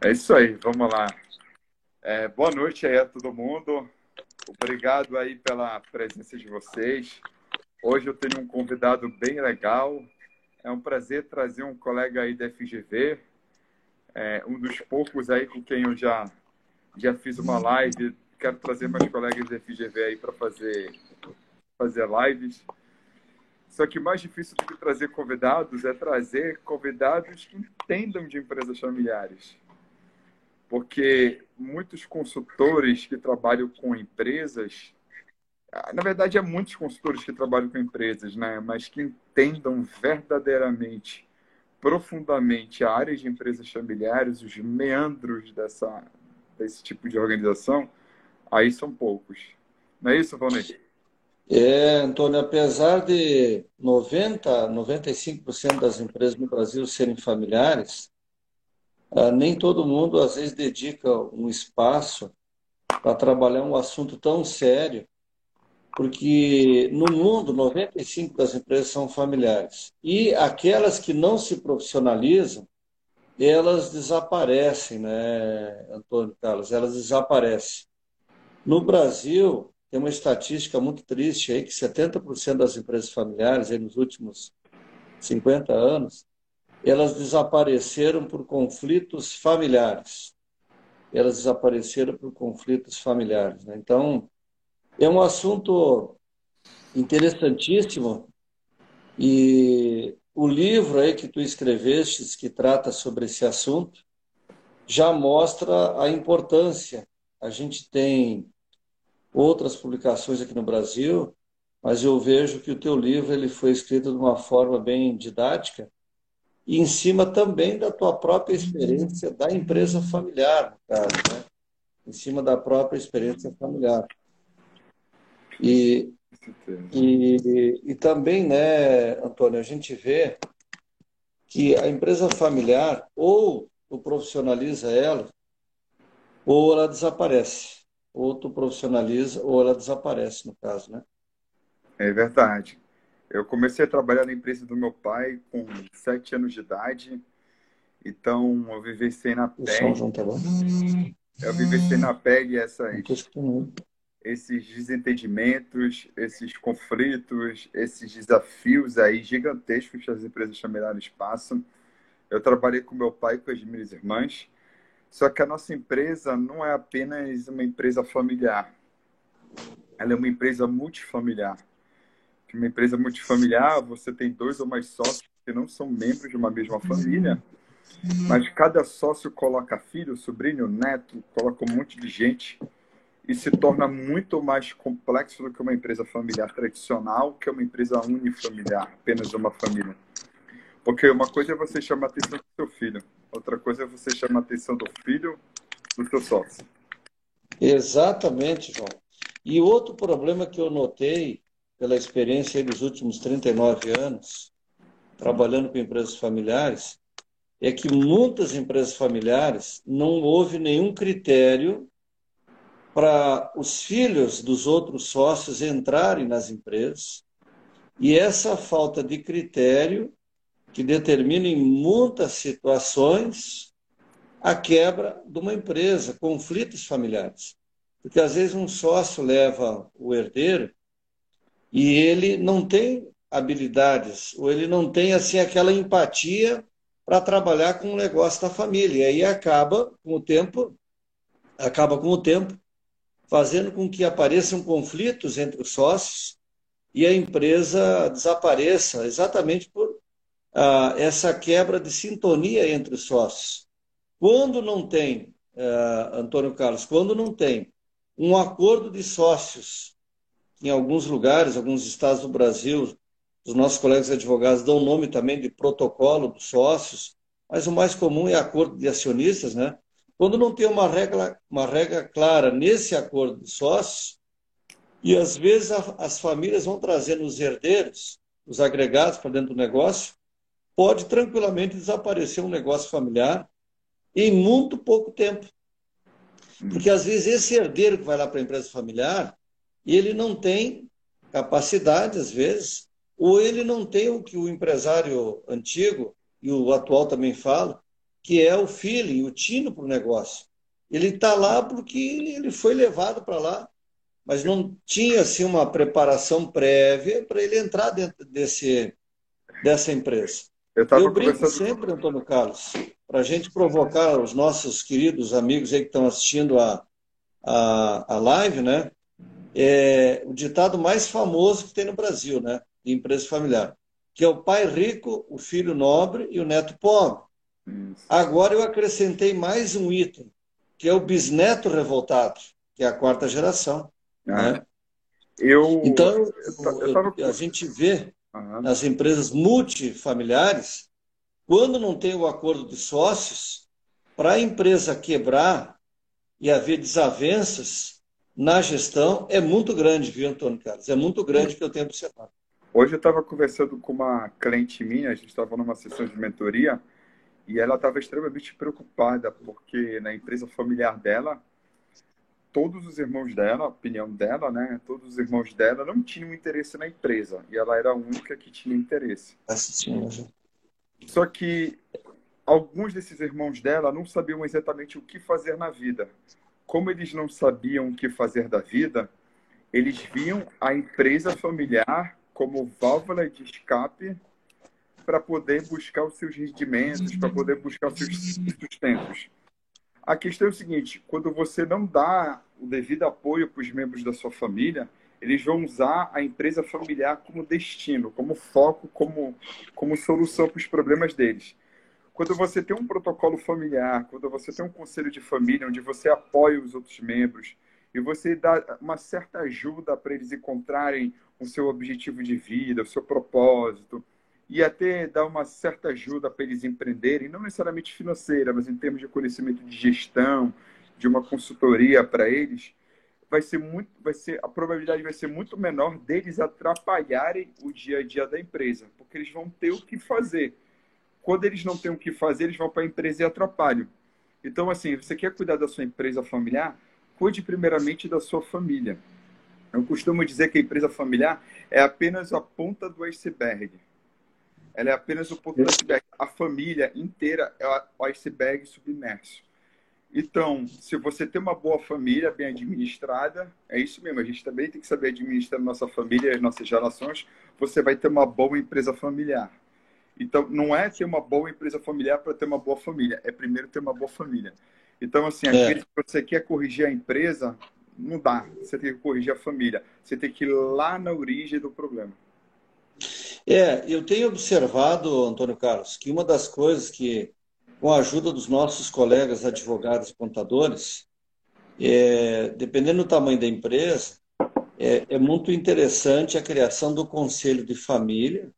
É isso aí, vamos lá. Boa noite aí a todo mundo. Obrigado aí pela presença de vocês. Hoje eu tenho um convidado bem legal. É um prazer trazer um colega aí da FGV, um dos poucos aí com quem eu já fiz uma live. Quero trazer mais colegas da FGV aí para fazer lives. Só que o mais difícil do que trazer convidados é trazer convidados que entendam de empresas familiares. Porque muitos consultores que trabalham com empresas, na verdade, é muitos consultores que trabalham com empresas, né? Mas que entendam verdadeiramente, profundamente a área de empresas familiares, os meandros desse tipo de organização, aí são poucos. Não é isso, Valnei? Antônio, apesar de 95% das empresas no Brasil serem familiares, nem todo mundo, às vezes, dedica um espaço para trabalhar um assunto tão sério, porque no mundo, 95% das empresas são familiares. E aquelas que não se profissionalizam, elas desaparecem, né, Antônio Carlos? Elas desaparecem. No Brasil, tem uma estatística muito triste aí, que 70% das empresas familiares, aí nos últimos 50 anos, elas desapareceram por conflitos familiares. Elas desapareceram por conflitos familiares, né? Então, é um assunto interessantíssimo e o livro aí que tu escrevestes, que trata sobre esse assunto, já mostra a importância. A gente tem outras publicações aqui no Brasil, mas eu vejo que o teu livro ele foi escrito de uma forma bem didática e em cima também da tua própria experiência da empresa familiar, no caso, né? Em cima da própria experiência familiar. E, Com certeza. e também, né, Antônio, a gente vê que a empresa familiar ou tu profissionaliza ela ou ela desaparece. Ou tu profissionaliza ou ela desaparece, no caso, né? É verdade. Eu comecei a trabalhar na empresa do meu pai com 7 anos de idade, então eu vivenciei na O som pele, não tá bom? eu vivenciei na pele Não estou escutando. esses desentendimentos, esses conflitos, esses desafios aí gigantescos que as empresas familiares passam. Eu trabalhei com meu pai e com as minhas irmãs, só que a nossa empresa não é apenas uma empresa familiar, ela é uma empresa multifamiliar. Uma empresa multifamiliar, você tem dois ou mais sócios que não são membros de uma mesma família, mas cada sócio coloca filho, sobrinho, neto, coloca um monte de gente e se torna muito mais complexo do que uma empresa familiar tradicional, que é uma empresa unifamiliar, apenas uma família. Porque uma coisa é você chamar a atenção do seu filho, outra coisa é você chamar a atenção do filho do seu sócio. Exatamente, João. E outro problema que eu notei pela experiência aí dos últimos 39 anos, trabalhando com empresas familiares, é que muitas empresas familiares não houve nenhum critério para os filhos dos outros sócios entrarem nas empresas. E essa falta de critério que determina em muitas situações a quebra de uma empresa, conflitos familiares. Porque às vezes um sócio leva o herdeiro e ele não tem habilidades, ou ele não tem assim aquela empatia para trabalhar com o negócio da família. E aí acaba com o tempo fazendo com que apareçam conflitos entre os sócios e a empresa desapareça, exatamente por essa quebra de sintonia entre os sócios. Quando não tem, Antônio Carlos, quando não tem um acordo de sócios, em alguns lugares, alguns estados do Brasil, os nossos colegas advogados dão nome também de protocolo dos sócios, mas o mais comum é acordo de acionistas, né? Quando não tem uma regra clara nesse acordo de sócios, e às vezes as famílias vão trazendo os herdeiros, os agregados para dentro do negócio, pode tranquilamente desaparecer um negócio familiar em muito pouco tempo. Porque às vezes esse herdeiro que vai lá para a empresa familiar, ele não tem capacidade, às vezes, ou ele não tem o que o empresário antigo e o atual também fala, que é o feeling, o tino para o negócio. Ele está lá porque ele foi levado para lá, mas não tinha assim, uma preparação prévia para ele entrar dentro dessa empresa. Eu Eu estava brinco conversando. sempre, Antônio Carlos, para a gente provocar os nossos queridos amigos aí que estão assistindo a live, né? É o ditado mais famoso que tem no Brasil, né? De empresa familiar, que é o pai rico, o filho nobre e o neto pobre. Isso. Agora eu acrescentei mais um item, que é o bisneto revoltado, que é a quarta geração, Ah, né? eu Então, estava. a gente vê Aham. nas empresas multifamiliares, quando não tem o acordo de sócios, para a empresa quebrar e haver desavenças na gestão, é muito grande, viu, Antônio Carlos? É muito grande que eu tenho observado. Hoje eu estava conversando com uma cliente minha, a gente estava numa sessão de mentoria, e ela estava extremamente preocupada, porque na empresa familiar dela, todos os irmãos dela, a opinião dela, né? Todos os irmãos dela não tinham interesse na empresa, e ela era a única que tinha interesse. Assistindo. Só que alguns desses irmãos dela não sabiam exatamente o que fazer na vida. Como eles não sabiam o que fazer da vida, eles viam a empresa familiar como válvula de escape para poder buscar os seus rendimentos, para poder buscar os seus sustentos. A questão é o seguinte: quando você não dá o devido apoio para os membros da sua família, eles vão usar a empresa familiar como destino, como foco, como solução para os problemas deles. Quando você tem um protocolo familiar, quando você tem um conselho de família, onde você apoia os outros membros e você dá uma certa ajuda para eles encontrarem o seu objetivo de vida, o seu propósito, e até dá uma certa ajuda para eles empreenderem, não necessariamente financeira, mas em termos de conhecimento de gestão, de uma consultoria para eles, a probabilidade vai ser muito menor deles atrapalharem o dia a dia da empresa, porque eles vão ter o que fazer. Quando eles não têm o que fazer, eles vão para a empresa e atrapalham. Então, assim, você quer cuidar da sua empresa familiar? Cuide primeiramente da sua família. Eu costumo dizer que a empresa familiar é apenas a ponta do iceberg. Ela é apenas o ponto do iceberg. A família inteira é o iceberg submerso. Então, se você tem uma boa família bem administrada, é isso mesmo, a gente também tem que saber administrar a nossa família e as nossas relações, você vai ter uma boa empresa familiar. Então, não é ter uma boa empresa familiar para ter uma boa família, é primeiro ter uma boa família. Então, assim, às É, vezes você quer corrigir a empresa, não dá. Você tem que corrigir a família. Você tem que ir lá na origem do problema. eu tenho observado, Antônio Carlos, que uma das coisas que, com a ajuda dos nossos colegas advogados e contadores, dependendo do tamanho da empresa, é muito interessante a criação do conselho de família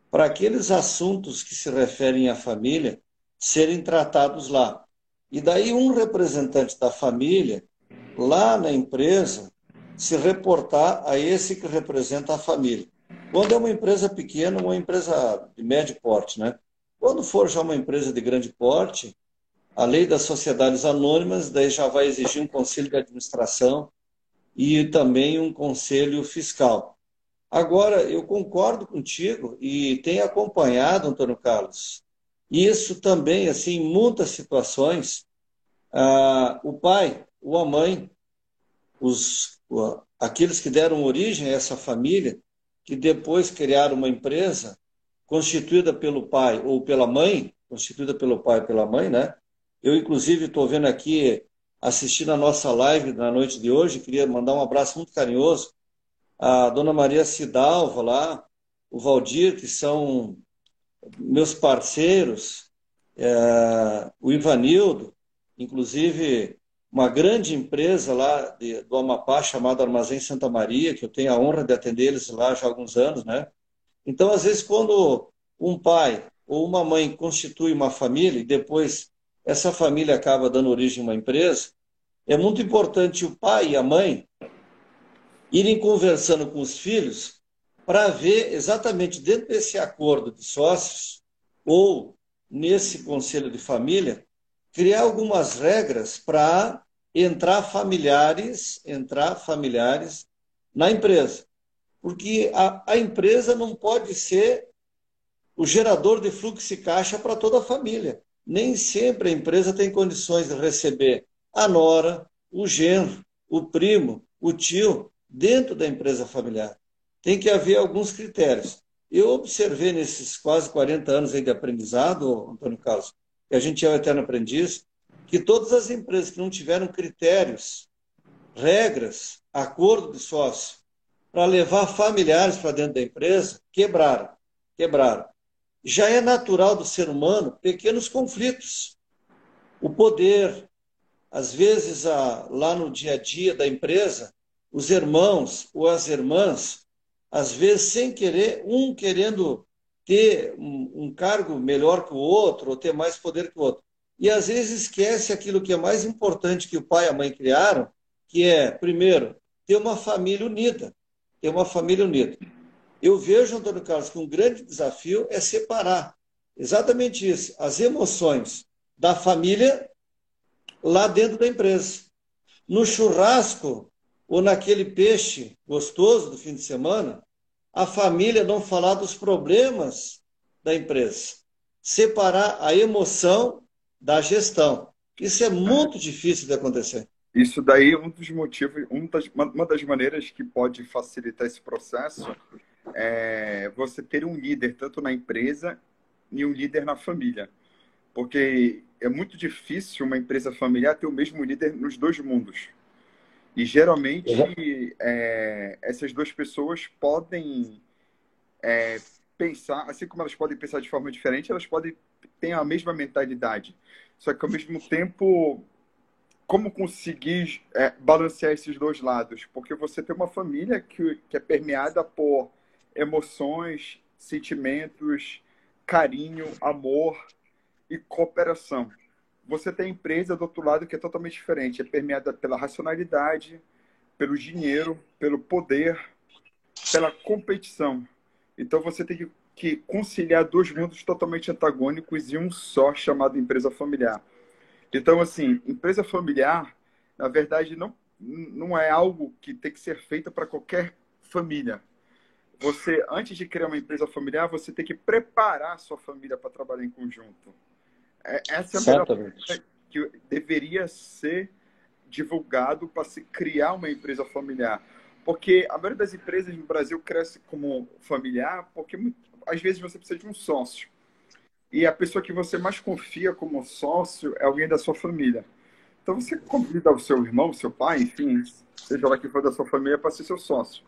para aqueles assuntos que se referem à família serem tratados lá. E daí um representante da família, lá na empresa, se reportar a esse que representa a família. Quando é uma empresa pequena, uma empresa de médio porte, né? Quando for já uma empresa de grande porte, a lei das sociedades anônimas daí já vai exigir um conselho de administração e também um conselho fiscal. Agora, eu concordo contigo e tenho acompanhado, Antônio Carlos, isso também, assim, em muitas situações, o pai ou a mãe, aqueles que deram origem a essa família, que depois criaram uma empresa constituída pelo pai ou pela mãe, constituída pelo pai e pela mãe, né? Eu, inclusive, estou vendo aqui, assistindo a nossa live na noite de hoje, queria mandar um abraço muito carinhoso à dona Maria Cidalva lá, o Valdir, que são meus parceiros, o Ivanildo, inclusive uma grande empresa lá do Amapá chamada Armazém Santa Maria, que eu tenho a honra de atender eles lá já há alguns anos, né? Então, às vezes, quando um pai ou uma mãe constitui uma família e depois essa família acaba dando origem a uma empresa, é muito importante o pai e a mãe irem conversando com os filhos para ver exatamente dentro desse acordo de sócios ou nesse conselho de família, criar algumas regras para entrar familiares na empresa. Porque a empresa não pode ser o gerador de fluxo e caixa para toda a família. nem sempre a empresa tem condições de receber a nora, o genro, o primo, o tio dentro da empresa familiar. Tem que haver alguns critérios. Eu observei nesses quase 40 anos aí de aprendizado, Antônio Carlos, que a gente é o eterno aprendiz, que todas as empresas que não tiveram critérios, regras, acordo de sócio, para levar familiares para dentro da empresa, quebraram. Quebraram. Já é natural do ser humano pequenos conflitos. O poder, às vezes, lá no dia a dia da empresa, os irmãos ou as irmãs, às vezes, sem querer, um querendo ter um cargo melhor que o outro, ou ter mais poder que o outro. E, às vezes, esquece aquilo que é mais importante que o pai e a mãe criaram, que é, primeiro, ter uma família unida. Ter uma família unida. Eu vejo, Antônio Carlos, que um grande desafio é separar exatamente isso, as emoções da família lá dentro da empresa. No churrasco ou naquele peixe gostoso do fim de semana, a família não falar dos problemas da empresa. Separar a emoção da gestão. Isso é muito difícil de acontecer. Isso daí é um dos motivos, uma das maneiras que pode facilitar esse processo é você ter um líder tanto na empresa e um líder na família. Porque é muito difícil uma empresa familiar ter o mesmo líder nos dois mundos. E geralmente essas duas pessoas podem pensar, assim como elas podem pensar de forma diferente, elas podem ter a mesma mentalidade. Só que ao mesmo tempo, como conseguir balancear esses dois lados? Porque você tem uma família que é permeada por emoções, sentimentos, carinho, amor e cooperação. Você tem a empresa do outro lado que é totalmente diferente, é permeada pela racionalidade, pelo dinheiro, pelo poder, pela competição. Então você tem que conciliar dois mundos totalmente antagônicos em um só, chamado empresa familiar. Então, assim, empresa familiar, na verdade, não é algo que tem que ser feito para qualquer família. Você, antes de criar uma empresa familiar, você tem que preparar a sua família para trabalhar em conjunto. Essa é a melhor Exatamente. coisa que deveria ser divulgado para se criar uma empresa familiar. Porque a maioria das empresas no Brasil cresce como familiar porque às vezes você precisa de um sócio. E a pessoa que você mais confia como sócio é alguém da sua família. Então você convida o seu irmão, o seu pai, enfim, seja lá que for da sua família, para ser seu sócio.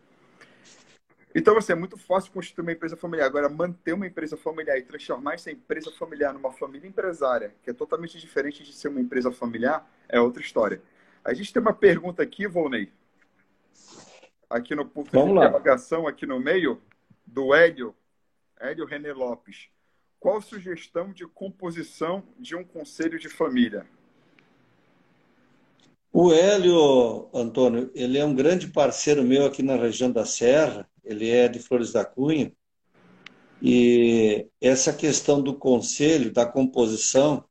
Então, assim, é muito fácil constituir uma empresa familiar. Agora, manter uma empresa familiar e transformar essa empresa familiar numa família empresária, que é totalmente diferente de ser uma empresa familiar, é outra história. A gente tem uma pergunta aqui, Volney, aqui no ponto de Vamos lá. interrogação, aqui no meio, do Hélio René Lopes. Qual sugestão de composição de um conselho de família? O Hélio, Antônio, ele é um grande parceiro meu aqui na região da Serra, ele é de Flores da Cunha, e essa questão do conselho, da composição,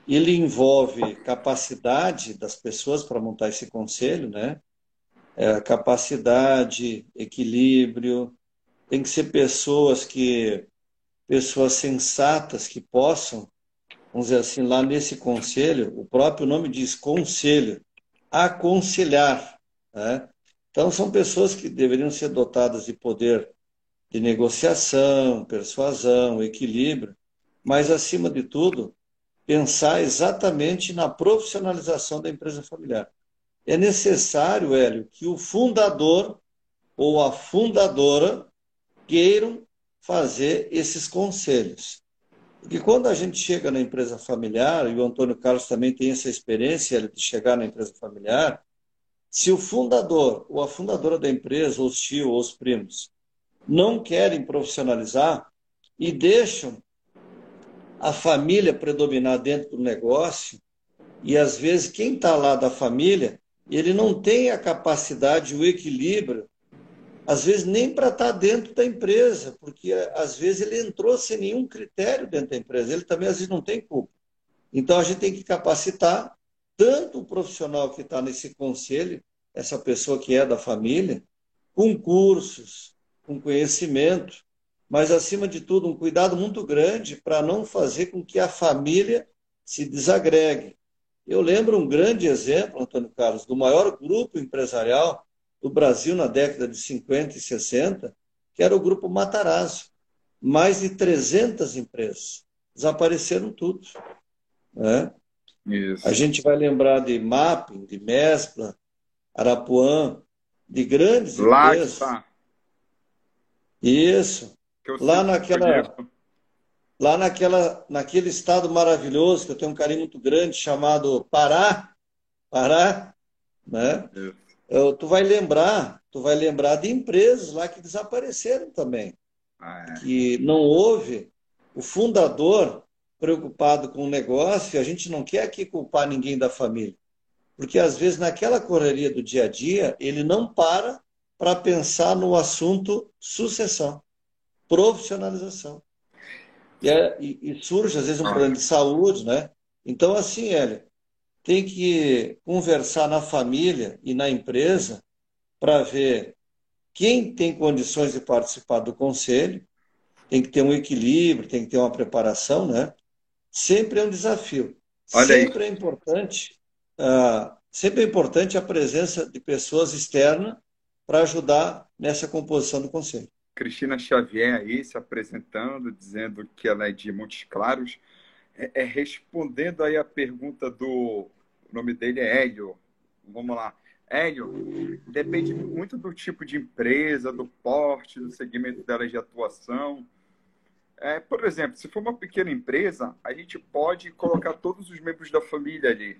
ele envolve capacidade das pessoas para montar esse conselho, né? Capacidade, equilíbrio, tem que ser pessoas sensatas que possam, vamos dizer assim, lá nesse conselho, o próprio nome diz conselho, aconselhar, né? Então, são pessoas que deveriam ser dotadas de poder de negociação, persuasão, equilíbrio, mas, acima de tudo, pensar exatamente na profissionalização da empresa familiar. É necessário, Hélio, que o fundador ou a fundadora queiram fazer esses conselhos. Porque quando a gente chega na empresa familiar, e o Antônio Carlos também tem essa experiência de chegar na empresa familiar, se o fundador ou a fundadora da empresa, ou os tios ou os primos, não querem profissionalizar e deixam a família predominar dentro do negócio, e às vezes quem está lá da família, ele não tem a capacidade, o equilíbrio, às vezes nem para estar dentro da empresa, porque às vezes ele entrou sem nenhum critério dentro da empresa, ele também às vezes não tem culpa. Então a gente tem que capacitar tanto o profissional que está nesse conselho, essa pessoa que é da família, com cursos, com conhecimento, mas, acima de tudo, um cuidado muito grande para não fazer com que a família se desagregue. Eu lembro um grande exemplo, Antônio Carlos, do maior grupo empresarial do Brasil na década de 50 e 60, que era o Grupo Matarazzo. Mais de 300 empresas. Desapareceram tudo, né? A Isso. gente vai lembrar de Mapping, de Mespla, Arapuã, de grandes empresas. Lagfa, Isso. que eu Lá sempre naquela, conheço. naquele estado maravilhoso, que eu tenho um carinho muito grande, chamado Pará, Pará, né? Isso. Tu vai lembrar de empresas lá que desapareceram também, Ah, que não houve o fundador preocupado com o negócio, e a gente não quer aqui culpar ninguém da família, porque às vezes naquela correria do dia a dia, ele não para pensar no assunto sucessão, profissionalização. E surge às vezes um ah, plano de saúde, né? Então, assim, Hélio, tem que conversar na família e na empresa para ver quem tem condições de participar do conselho, tem que ter um equilíbrio, tem que ter uma preparação, né? Sempre é um desafio. olha aí, Sempre é importante a presença de pessoas externas para ajudar nessa composição do conselho. Cristina Xavier aí se apresentando, dizendo que ela é de Montes Claros. Respondendo aí a pergunta do. O nome dele é Hélio. Vamos lá. Hélio, depende muito do tipo de empresa, do porte, do segmento dela de atuação. Por exemplo, se for uma pequena empresa, a gente pode colocar todos os membros da família ali.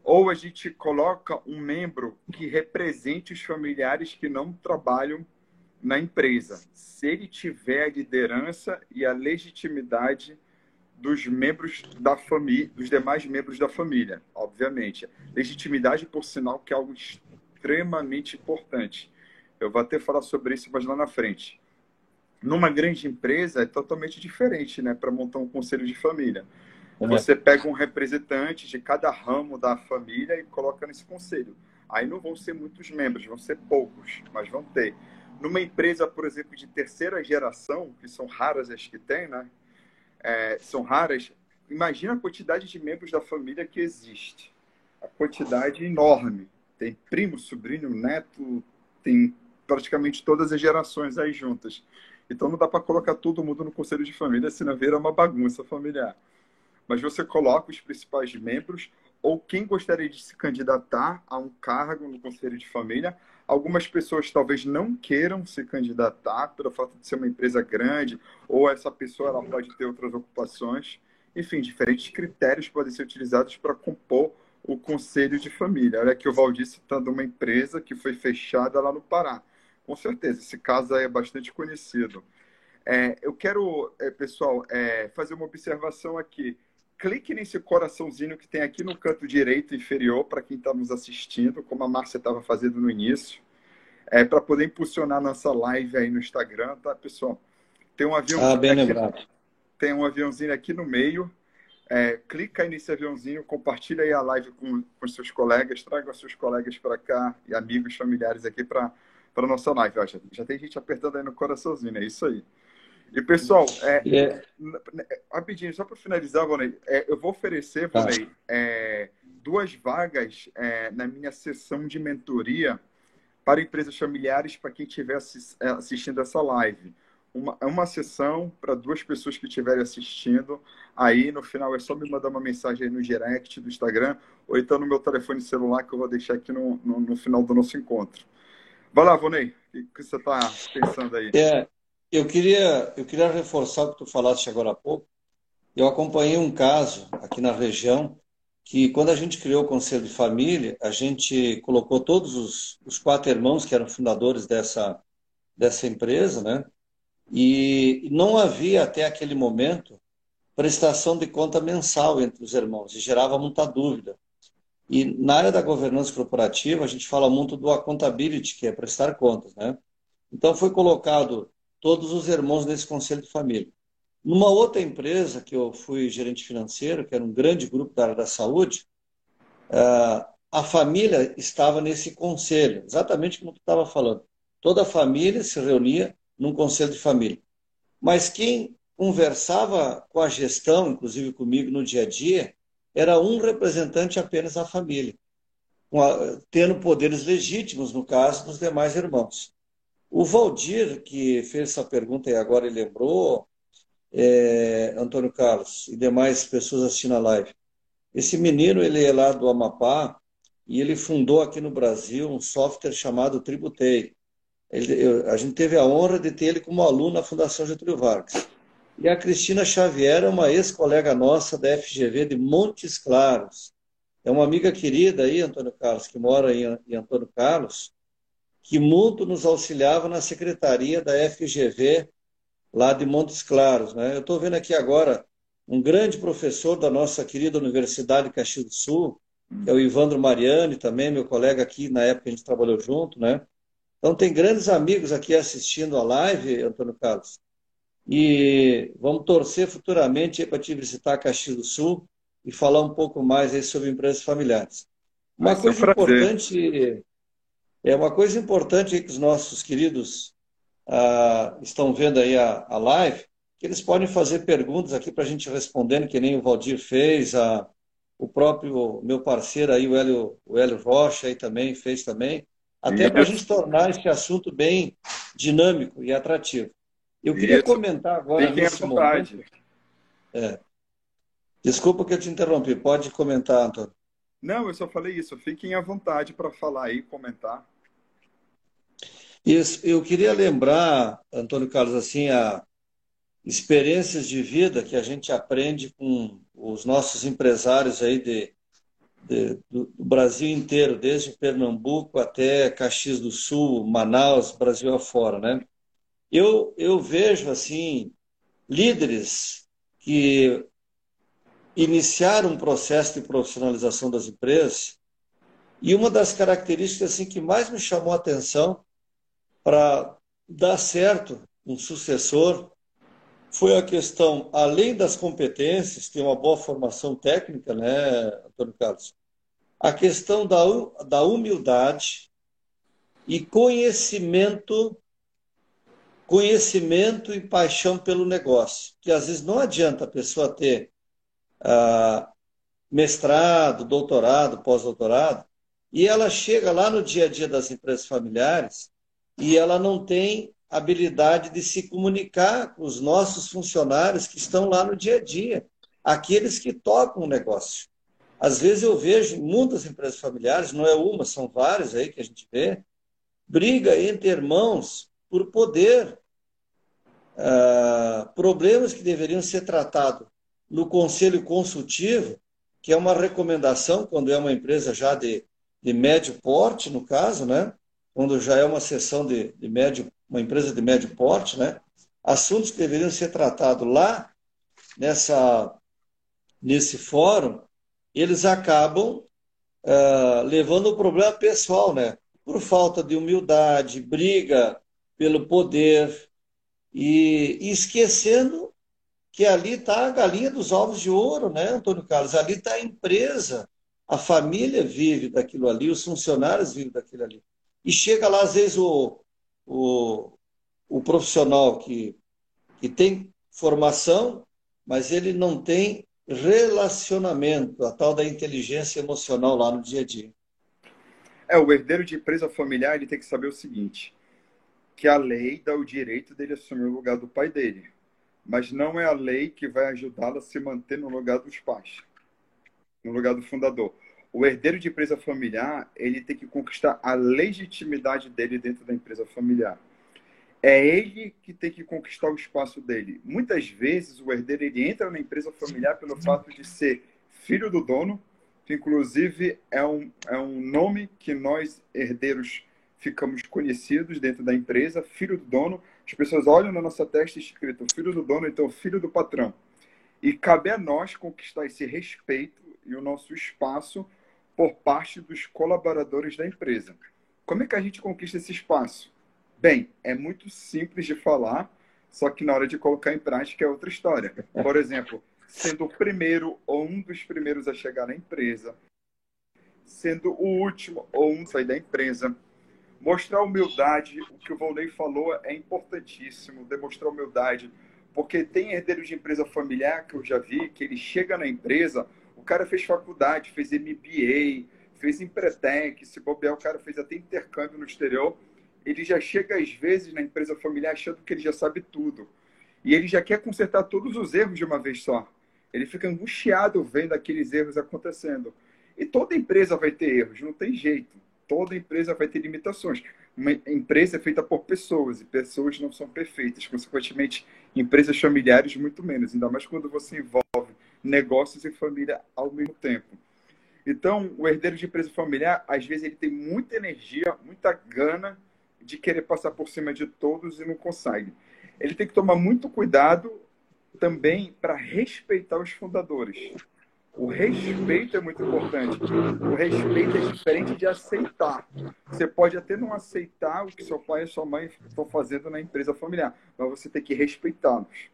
Ou a gente coloca um membro que represente os familiares que não trabalham na empresa, se ele tiver a liderança e a legitimidade dos membros da família, dos demais membros da família, obviamente. Legitimidade, por sinal, que é algo extremamente importante. Eu vou até falar sobre isso mais lá na frente. Numa grande empresa é totalmente diferente, né, para montar um conselho de família. É. Você pega um representante de cada ramo da família e coloca nesse conselho. Aí não vão ser muitos membros, vão ser poucos, mas vão ter. Numa empresa, por exemplo, de terceira geração, que são raras as que tem, né? São raras. Imagina a quantidade de membros da família que existe. A quantidade enorme. Tem primo, sobrinho, neto, tem praticamente todas as gerações aí juntas. Então não dá para colocar todo mundo no conselho de família, senão vira uma bagunça familiar. Mas você coloca os principais membros ou quem gostaria de se candidatar a um cargo no conselho de família. Algumas pessoas talvez não queiram se candidatar pelo fato de ser uma empresa grande, ou essa pessoa ela pode ter outras ocupações. Enfim, diferentes critérios podem ser utilizados para compor o conselho de família. Olha aqui o Valdir citando uma empresa que foi fechada lá no Pará. Com certeza, esse caso aí é bastante conhecido. Eu quero, pessoal, fazer uma observação aqui. Clique nesse coraçãozinho que tem aqui no canto direito inferior para quem está nos assistindo, como a Márcia estava fazendo no início, para poder impulsionar nossa live aí no Instagram, tá, pessoal? Tem um Ah, aviãozinho bem aqui, lembrado. tem um aviãozinho aqui no meio. Clica aí nesse aviãozinho, compartilha aí a live com seus colegas, traga os seus colegas para cá e amigos, familiares aqui para a nossa live. Ó, já tem gente apertando aí no coraçãozinho, é isso aí. E, pessoal, É, rapidinho, só para finalizar, Vonei, eu vou oferecer, tá. Vonei, 2 vagas na minha sessão de mentoria para empresas familiares, para quem estiver assistindo essa live. Uma sessão para 2 pessoas que estiverem assistindo. Aí, no final, é só me mandar uma mensagem aí no direct do Instagram, ou então no meu telefone celular, que eu vou deixar aqui no final do nosso encontro. Vai lá, Vonei, o que você está pensando aí? É, eu queria reforçar o que tu falaste agora há pouco. Eu acompanhei um caso aqui na região que, quando a gente criou o Conselho de Família, a gente colocou todos os 4 irmãos que eram fundadores dessa empresa, né? E não havia até aquele momento prestação de conta mensal entre os irmãos, e gerava muita dúvida. E na área da governança corporativa, a gente fala muito do accountability, que é prestar contas, né? Então foi colocado todos os irmãos nesse conselho de família. Numa outra empresa, que eu fui gerente financeiro, que era um grande grupo da área da saúde, a família estava nesse conselho, exatamente como tu estava falando. Toda a família se reunia num conselho de família. mas quem conversava com a gestão, inclusive comigo no dia a dia, era um representante apenas da família, tendo poderes legítimos, no caso, dos demais irmãos. O Valdir, que fez essa pergunta e agora ele lembrou, Antônio Carlos e demais pessoas assistindo a live. Esse menino, ele é lá do Amapá e ele fundou aqui no Brasil um software chamado Tributei. A gente teve a honra de ter ele como aluno na Fundação Getúlio Vargas. E a Cristina Xavier é uma ex-colega nossa da FGV de Montes Claros. É uma amiga querida aí, Antônio Carlos, que mora em Antônio Carlos, que muito nos auxiliava na secretaria da FGV lá de Montes Claros, né? Eu estou vendo aqui agora um grande professor da nossa querida Universidade de Caxias do Sul, que é o Ivandro Mariani, também meu colega aqui, na época a gente trabalhou junto, né? Então tem grandes amigos aqui assistindo a live, Antônio Carlos, e vamos torcer futuramente para te visitar Caxias do Sul e falar um pouco mais aí sobre empresas familiares. Vai Uma ser um coisa prazer. importante, uma coisa importante aí que os nossos queridos estão vendo aí a live, que eles podem fazer perguntas aqui para a gente respondendo, que nem o Valdir fez, o próprio meu parceiro aí, o Hélio Rocha aí também fez também, até para a Isso, gente tornar esse assunto bem dinâmico e atrativo. Eu queria isso. comentar agora Fiquem à nesse vontade. momento, desculpa que eu te interrompi, pode comentar, Antônio. Não, eu só falei isso. Fiquem à vontade para falar aí, comentar. Isso, eu queria lembrar, Antônio Carlos, assim, experiências de vida que a gente aprende com os nossos empresários aí do Brasil inteiro, desde Pernambuco até Caxias do Sul, Manaus, Brasil afora, né? Eu vejo, assim, líderes que iniciaram um processo de profissionalização das empresas e uma das características assim, que mais me chamou a atenção para dar certo um sucessor foi a questão, além das competências, ter uma boa formação técnica, né, Antônio Carlos? A questão da humildade e conhecimento e paixão pelo negócio. Que às vezes não adianta a pessoa ter mestrado, doutorado, pós-doutorado, e ela chega lá no dia a dia das empresas familiares e ela não tem habilidade de se comunicar com os nossos funcionários que estão lá no dia a dia, aqueles que tocam o negócio. Às vezes eu vejo em muitas empresas familiares, não é uma, são várias aí que a gente vê, briga entre irmãos por poder, problemas que deveriam ser tratados no conselho consultivo, que é uma recomendação quando é uma empresa já de médio porte, no caso, né? Quando já é uma seção de médio, uma empresa de médio porte, né? Assuntos que deveriam ser tratados lá nesse fórum, eles acabam levando o problema pessoal, né? Por falta de humildade, briga pelo poder e esquecendo que ali está a galinha dos ovos de ouro, né, Antônio Carlos? Ali está a empresa, a família vive daquilo ali, os funcionários vivem daquilo ali. E chega lá, às vezes, o, o profissional que tem formação, mas ele não tem relacionamento, a tal da inteligência emocional lá no dia a dia. O herdeiro de empresa familiar, ele tem que saber o seguinte, que a lei dá o direito dele assumir o lugar do pai dele, mas não é a lei que vai ajudá-lo a se manter no lugar dos pais, no lugar do fundador. O herdeiro de empresa familiar, ele tem que conquistar a legitimidade dele dentro da empresa familiar. É ele que tem que conquistar o espaço dele. Muitas vezes o herdeiro ele entra na empresa familiar pelo fato de ser filho do dono, que inclusive é um nome que nós herdeiros ficamos conhecidos dentro da empresa, filho do dono. As pessoas olham na nossa testa escrito filho do dono, então filho do patrão. E cabe a nós conquistar esse respeito e o nosso espaço por parte dos colaboradores da empresa. Como é que a gente conquista esse espaço? Bem, é muito simples de falar, só que na hora de colocar em prática é outra história. Por exemplo, sendo o primeiro ou um dos primeiros a chegar na empresa, sendo o último ou um a sair da empresa, mostrar humildade, o que o Volney falou é importantíssimo, demonstrar humildade, Porque tem herdeiro de empresa familiar que eu já vi, que ele chega na empresa, o cara fez faculdade, fez MBA, fez Empretec, se bobear, o cara fez até intercâmbio no exterior. Ele já chega, às vezes, na empresa familiar achando que ele já sabe tudo. E ele já quer consertar todos os erros de uma vez só. Ele fica angustiado vendo aqueles erros acontecendo. E toda empresa vai ter erros, não tem jeito. Toda empresa vai ter limitações. Uma empresa é feita por pessoas, e pessoas não são perfeitas. Consequentemente, empresas familiares, muito menos. Ainda mais quando você envolve negócios e família ao mesmo tempo. Então, o herdeiro de empresa familiar, às vezes, ele tem muita energia, muita gana de querer passar por cima de todos e não consegue. Ele tem que tomar muito cuidado também para respeitar os fundadores. O respeito é muito importante. O respeito é diferente de aceitar. Você pode até não aceitar o que seu pai e sua mãe estão fazendo na empresa familiar, mas você tem que respeitá-los.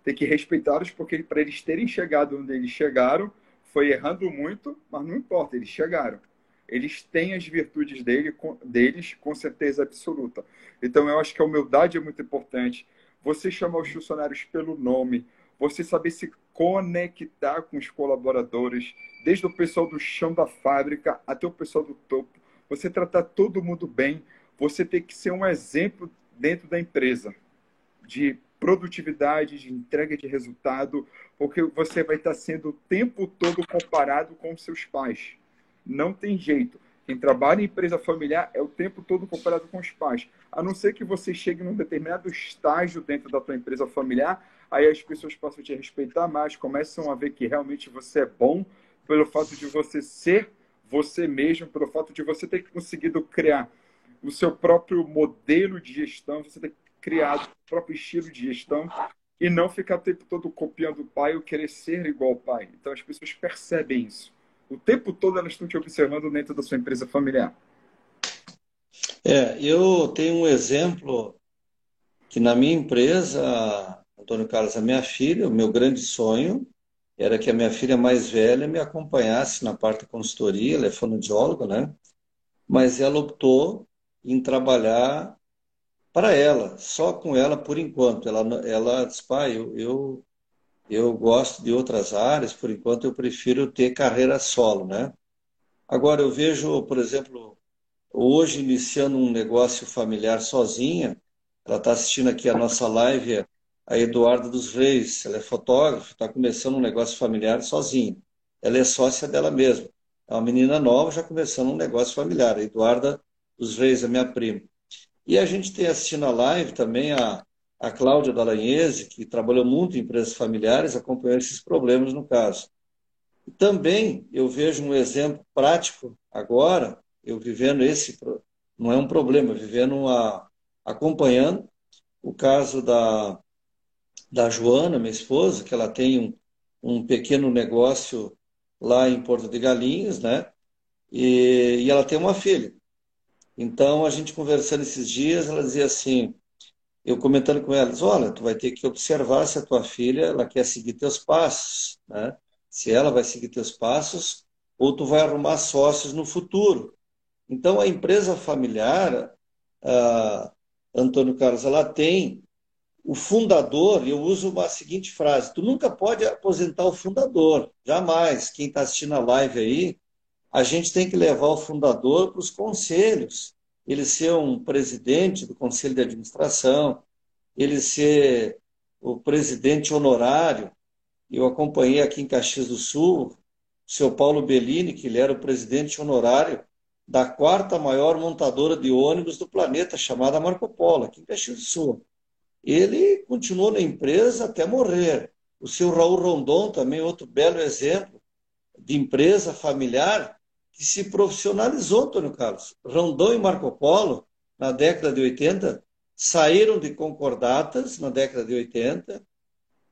Tem que respeitá-los porque para eles terem chegado onde eles chegaram, foi errando muito, mas não importa, eles chegaram. Eles têm as virtudes deles com certeza absoluta. Então, eu acho que a humildade é muito importante. Você chamar os funcionários pelo nome, você saber se conectar com os colaboradores, desde o pessoal do chão da fábrica até o pessoal do topo. Você tratar todo mundo bem. Você tem que ser um exemplo dentro da empresa de produtividade, de entrega de resultado, porque você vai estar sendo o tempo todo comparado com os seus pais. Não tem jeito. Quem trabalha em empresa familiar é o tempo todo comparado com os pais. A não ser que você chegue num determinado estágio dentro da tua empresa familiar, aí as pessoas passam a te respeitar mais, começam a ver que realmente você é bom pelo fato de você ser você mesmo, pelo fato de você ter conseguido criar o seu próprio modelo de gestão, você ter criado o próprio estilo de gestão e não ficar o tempo todo copiando o pai ou querer ser igual ao pai. Então as pessoas percebem isso. O tempo todo elas estão te observando dentro da sua empresa familiar. Eu tenho um exemplo que na minha empresa, Antônio Carlos, a minha filha, o meu grande sonho era que a minha filha mais velha me acompanhasse na parte da consultoria, ela é fonoaudióloga, né? Mas ela optou em trabalhar para ela, só com ela por enquanto. Ela disse, pai, eu gosto de outras áreas, por enquanto eu prefiro ter carreira solo, né? Agora eu vejo, por exemplo, hoje iniciando um negócio familiar sozinha, ela está assistindo aqui a nossa live, a Eduarda dos Reis, ela é fotógrafa, está começando um negócio familiar sozinha. Ela é sócia dela mesma. É uma menina nova, já começando um negócio familiar. A Eduarda dos Reis é minha prima. E a gente tem assistindo a live também a Cláudia Dallagnese, que trabalhou muito em empresas familiares, acompanhou esses problemas no caso. E também eu vejo um exemplo prático agora, eu vivendo não é um problema, acompanhando o caso da Joana, minha esposa, que ela tem um pequeno negócio lá em Porto de Galinhas, né? E ela tem uma filha. Então, a gente conversando esses dias, ela dizia assim, eu comentando com ela, olha, tu vai ter que observar se a tua filha ela quer seguir teus passos, né? Se ela vai seguir teus passos ou tu vai arrumar sócios no futuro. Então, a empresa familiar, Antônio Carlos, ela tem o fundador, e eu uso uma seguinte frase, tu nunca pode aposentar o fundador, jamais. Quem está assistindo a live aí, a gente tem que levar o fundador para os conselhos, ele ser um presidente do conselho de administração, ele ser o presidente honorário. Eu acompanhei aqui em Caxias do Sul o seu Paulo Bellini, que ele era o presidente honorário da quarta maior montadora de ônibus do planeta, chamada Marco Polo, aqui em Caxias do Sul. Ele continuou na empresa até morrer. O seu Raul Rondon, também outro belo exemplo de empresa familiar, que se profissionalizou, Antônio Carlos. Rondon e Marco Polo, na década de 80, saíram de concordatas na década de 80,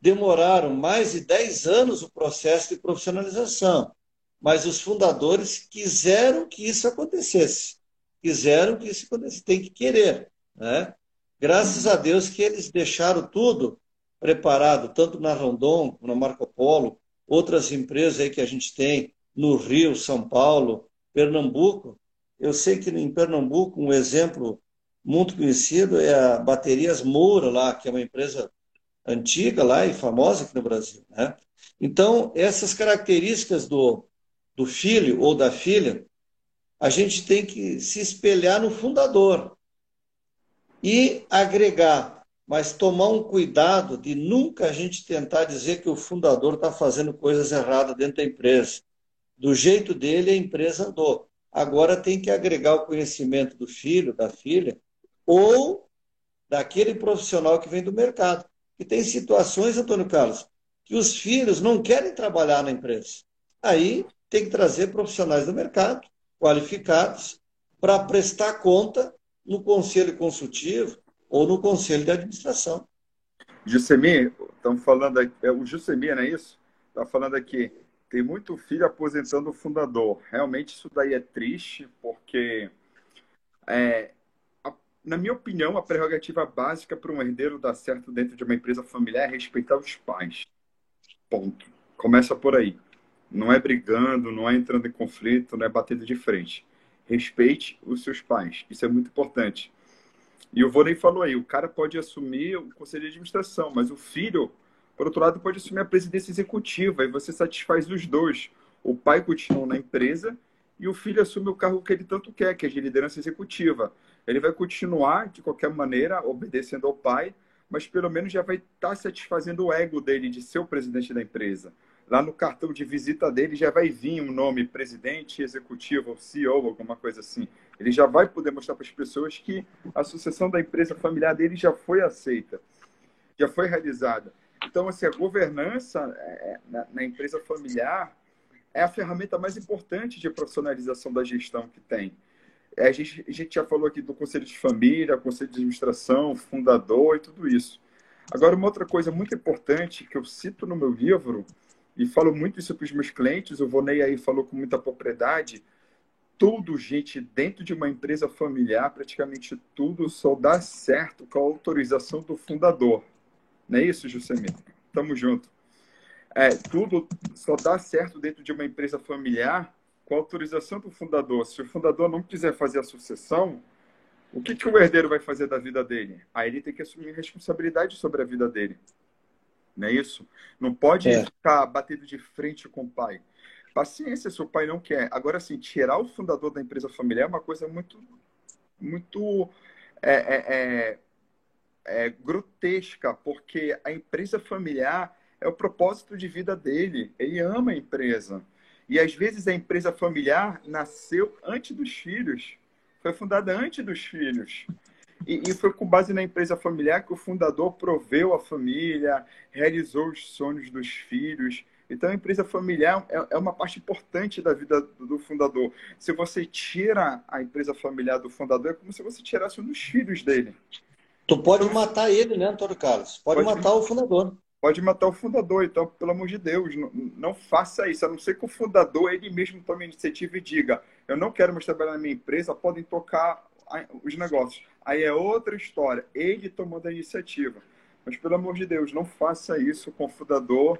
demoraram mais de 10 anos o processo de profissionalização, mas os fundadores quiseram que isso acontecesse. Quiseram que isso acontecesse, tem que querer, né? Graças a Deus que eles deixaram tudo preparado, tanto na Rondon, na Marco Polo, outras empresas aí que a gente tem no Rio, São Paulo, Pernambuco. Eu sei que em Pernambuco um exemplo muito conhecido é a Baterias Moura lá, que é uma empresa antiga lá e famosa aqui no Brasil, né? Então, essas características do filho ou da filha, a gente tem que se espelhar no fundador e agregar, mas tomar um cuidado de nunca a gente tentar dizer que o fundador está fazendo coisas erradas dentro da empresa. Do jeito dele, a empresa andou. Agora tem que agregar o conhecimento do filho, da filha, ou daquele profissional que vem do mercado. E tem situações, Antônio Carlos, que os filhos não querem trabalhar na empresa. Aí tem que trazer profissionais do mercado, qualificados, para prestar conta no conselho consultivo ou no conselho de administração. Jusemir, estamos falando aqui, é o Jusemir, não é isso? Está falando aqui, tem muito filho aposentando o fundador. Realmente isso daí é triste, porque, na minha opinião, a prerrogativa básica para um herdeiro dar certo dentro de uma empresa familiar é respeitar os pais. Ponto. Começa por aí. Não é brigando, não é entrando em conflito, não é batendo de frente. Respeite os seus pais. Isso é muito importante. E o Vonei falou aí, o cara pode assumir o conselho de administração, mas o filho, por outro lado, pode assumir a presidência executiva e você satisfaz os dois. O pai continua na empresa e o filho assume o cargo que ele tanto quer, que é de liderança executiva. Ele vai continuar, de qualquer maneira, obedecendo ao pai, mas pelo menos já vai estar satisfazendo o ego dele de ser o presidente da empresa. Lá no cartão de visita dele já vai vir um nome presidente, executivo, CEO, alguma coisa assim. Ele já vai poder mostrar para as pessoas que a sucessão da empresa familiar dele já foi aceita, já foi realizada. Então, assim, a governança na empresa familiar é a ferramenta mais importante de profissionalização da gestão que tem. A gente já falou aqui do conselho de família, conselho de administração, fundador e tudo isso. Agora, uma outra coisa muito importante que eu cito no meu livro, e falo muito isso para os meus clientes, o Vonei aí falou com muita propriedade, tudo, gente, dentro de uma empresa familiar, praticamente tudo só dá certo com a autorização do fundador. Não é isso, Juscelino? Tamo junto. Tudo só dá certo dentro de uma empresa familiar com a autorização do fundador. Se o fundador não quiser fazer a sucessão, o que o herdeiro vai fazer da vida dele? Aí ele tem que assumir responsabilidade sobre a vida dele. Não é isso? Não pode É. ficar batendo de frente com o pai. Paciência se o pai não quer. Agora, assim, tirar o fundador da empresa familiar é uma coisa muito é, é, grotesca, porque a empresa familiar é o propósito de vida dele. Ele ama a empresa. E às vezes a empresa familiar nasceu antes dos filhos, foi fundada antes dos filhos. E foi com base na empresa familiar que o fundador proveu a família, realizou os sonhos dos filhos. Então, a empresa familiar é uma parte importante da vida do fundador. Se você tira a empresa familiar do fundador, é como se você tirasse um dos filhos dele. Tu pode matar ele, né, Antônio Carlos? Pode Pode, matar o fundador. pode matar o fundador. Então, pelo amor de Deus, não faça isso. A não ser que o fundador, ele mesmo tome a iniciativa e diga, eu não quero mais trabalhar na minha empresa, podem tocar os negócios. Aí é outra história. Ele tomando a iniciativa. Mas, pelo amor de Deus, não faça isso com o fundador.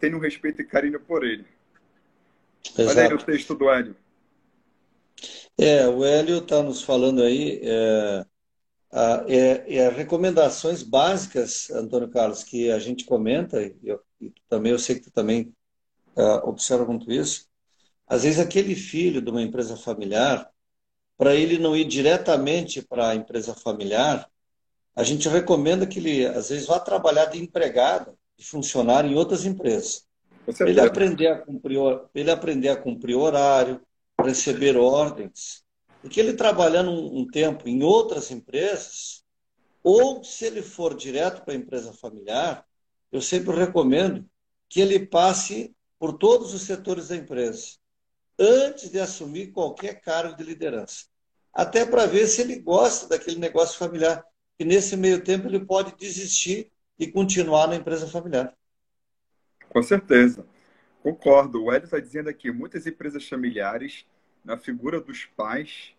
Tenha um respeito e carinho por ele. Olha aí o Exato. texto do Hélio. O Hélio está nos falando aí recomendações básicas, Antônio Carlos, que a gente comenta, e também eu sei que tu também observa muito isso. Às vezes aquele filho de uma empresa familiar, para ele não ir diretamente para a empresa familiar, a gente recomenda que ele, às vezes, vá trabalhar de empregado, de funcionário em outras empresas. Com Para ele certeza. aprender a cumprir horário, receber ordens. Porque ele trabalhando um tempo em outras empresas, ou se ele for direto para a empresa familiar, eu sempre recomendo que ele passe por todos os setores da empresa, antes de assumir qualquer cargo de liderança. Até para ver se ele gosta daquele negócio familiar. E nesse meio tempo ele pode desistir e continuar na empresa familiar. Com certeza. Concordo. O Hélio está dizendo aqui, muitas empresas familiares, na figura dos pais,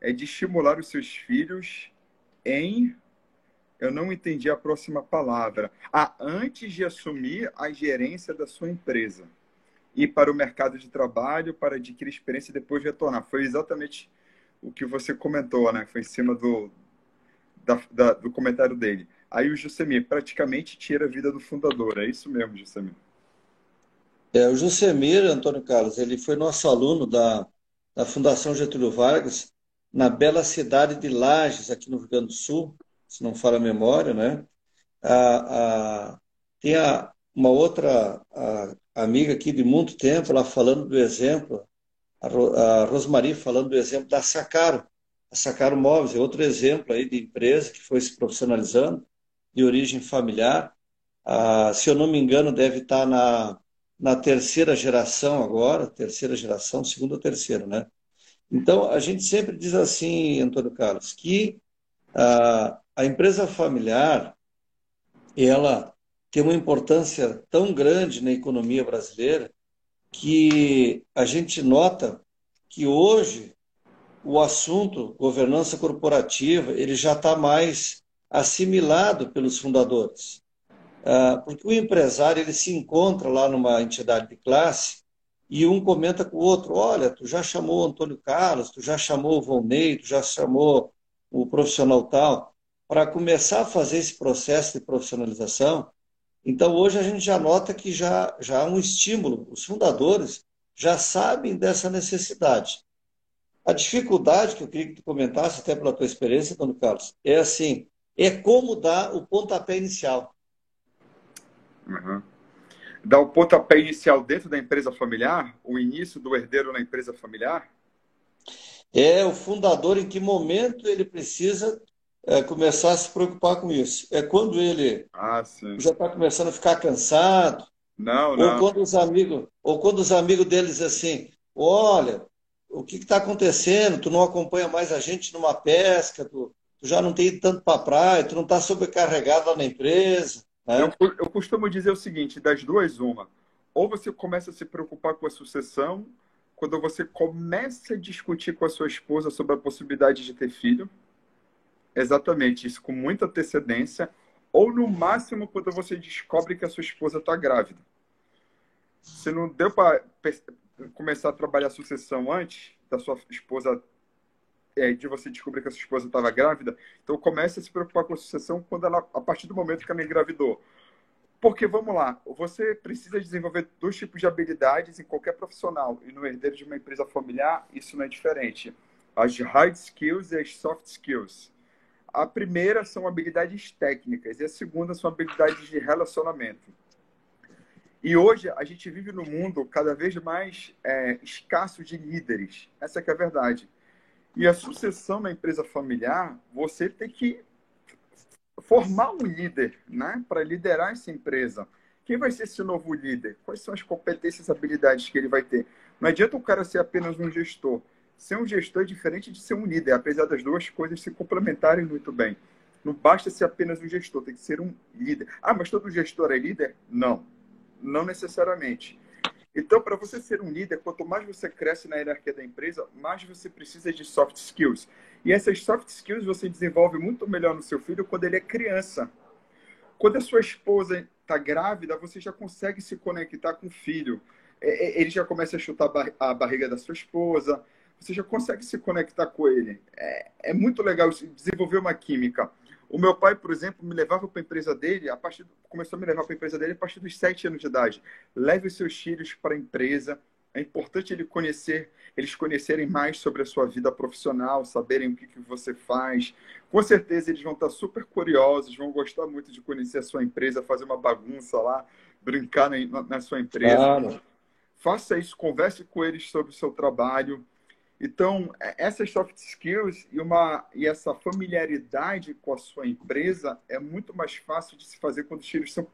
é de estimular os seus filhos em... Eu não entendi a próxima palavra. Antes de assumir a gerência da sua empresa. Ir para o mercado de trabalho, para adquirir experiência e depois retornar. Foi exatamente o que você comentou, né? Foi em cima do comentário dele. Aí o Jusemir praticamente tira a vida do fundador. É isso mesmo, Jusemir? O Jusemir, Antônio Carlos, ele foi nosso aluno da Fundação Getúlio Vargas, na bela cidade de Lages, aqui no Rio Grande do Sul, se não falha a memória, né? A, a, tem uma outra amiga aqui de muito tempo, ela falando do exemplo, a Rosmari falando do exemplo da Sacaro. A Sacaro Móveis é outro exemplo aí de empresa que foi se profissionalizando, de origem familiar. Se eu não me engano, deve estar na terceira geração agora, terceira geração, segunda ou terceira, né? Então, a gente sempre diz assim, Antônio Carlos, que a empresa familiar, ela tem uma importância tão grande na economia brasileira que a gente nota que hoje o assunto governança corporativa ele já está mais assimilado pelos fundadores. Porque o empresário ele se encontra lá numa entidade de classe e um comenta com o outro, olha, tu já chamou o Antônio Carlos, tu já chamou o Volney, tu já chamou o profissional tal, para começar a fazer esse processo de profissionalização. Então, hoje a gente já nota que já há um estímulo. Os fundadores já sabem dessa necessidade. A dificuldade que eu queria que tu comentasse, até pela tua experiência, Antônio Carlos, é assim, é como dar o pontapé inicial. Uhum. Dar o pontapé inicial dentro da empresa familiar, o início do herdeiro na empresa familiar? É o fundador em que momento ele precisa começar a se preocupar com isso. É quando ele Ah, sim. já está começando a ficar cansado, Não, não. ou quando os amigos deles dizem assim, olha, o que está acontecendo? Tu não acompanha mais a gente numa pesca, tu já não tem ido tanto para a praia, tu não está sobrecarregado lá na empresa, Eu, né? eu costumo dizer o seguinte, das duas, uma. Ou você começa a se preocupar com a sucessão, quando você começa a discutir com a sua esposa sobre a possibilidade de ter filho, exatamente isso, com muita antecedência, ou no máximo quando você descobre que a sua esposa está grávida. Se não deu para começar a trabalhar a sucessão antes da sua esposa, de você descobrir que a sua esposa estava grávida, então comece a se preocupar com a sucessão quando ela, a partir do momento que ela engravidou. Porque, vamos lá, você precisa desenvolver dois tipos de habilidades em qualquer profissional. E no herdeiro de uma empresa familiar, isso não é diferente. As hard skills e as soft skills. A primeira são habilidades técnicas e a segunda são habilidades de relacionamento. E hoje a gente vive num mundo cada vez mais escasso de líderes. Essa que é a verdade. E a sucessão na empresa familiar, você tem que formar um líder, né, para liderar essa empresa. Quem vai ser esse novo líder? Quais são as competências e habilidades que ele vai ter? Não adianta o cara ser apenas um gestor. Ser um gestor é diferente de ser um líder, apesar das duas coisas se complementarem muito bem. Não basta ser apenas um gestor, tem que ser um líder. Ah, mas todo gestor é líder? Não, não necessariamente. Então, para você ser um líder, quanto mais você cresce na hierarquia da empresa, mais você precisa de soft skills. E essas soft skills você desenvolve muito melhor no seu filho quando ele é criança. Quando a sua esposa está grávida, você já consegue se conectar com o filho. Ele já começa a chutar a barriga da sua esposa. Você já consegue se conectar com ele. É muito legal desenvolver uma química. O meu pai, por exemplo, me levava para a empresa dele, começou a me levar para a empresa dele a partir dos 7 anos de idade. Leve os seus filhos para a empresa. É importante eles conhecerem mais sobre a sua vida profissional, saberem o que você faz. Com certeza eles vão estar super curiosos, vão gostar muito de conhecer a sua empresa, fazer uma bagunça lá, brincar na sua empresa. Claro. Faça isso, converse com eles sobre o seu trabalho. Então, essas soft skills e essa familiaridade com a sua empresa é muito mais fácil de se fazer quando os filhos são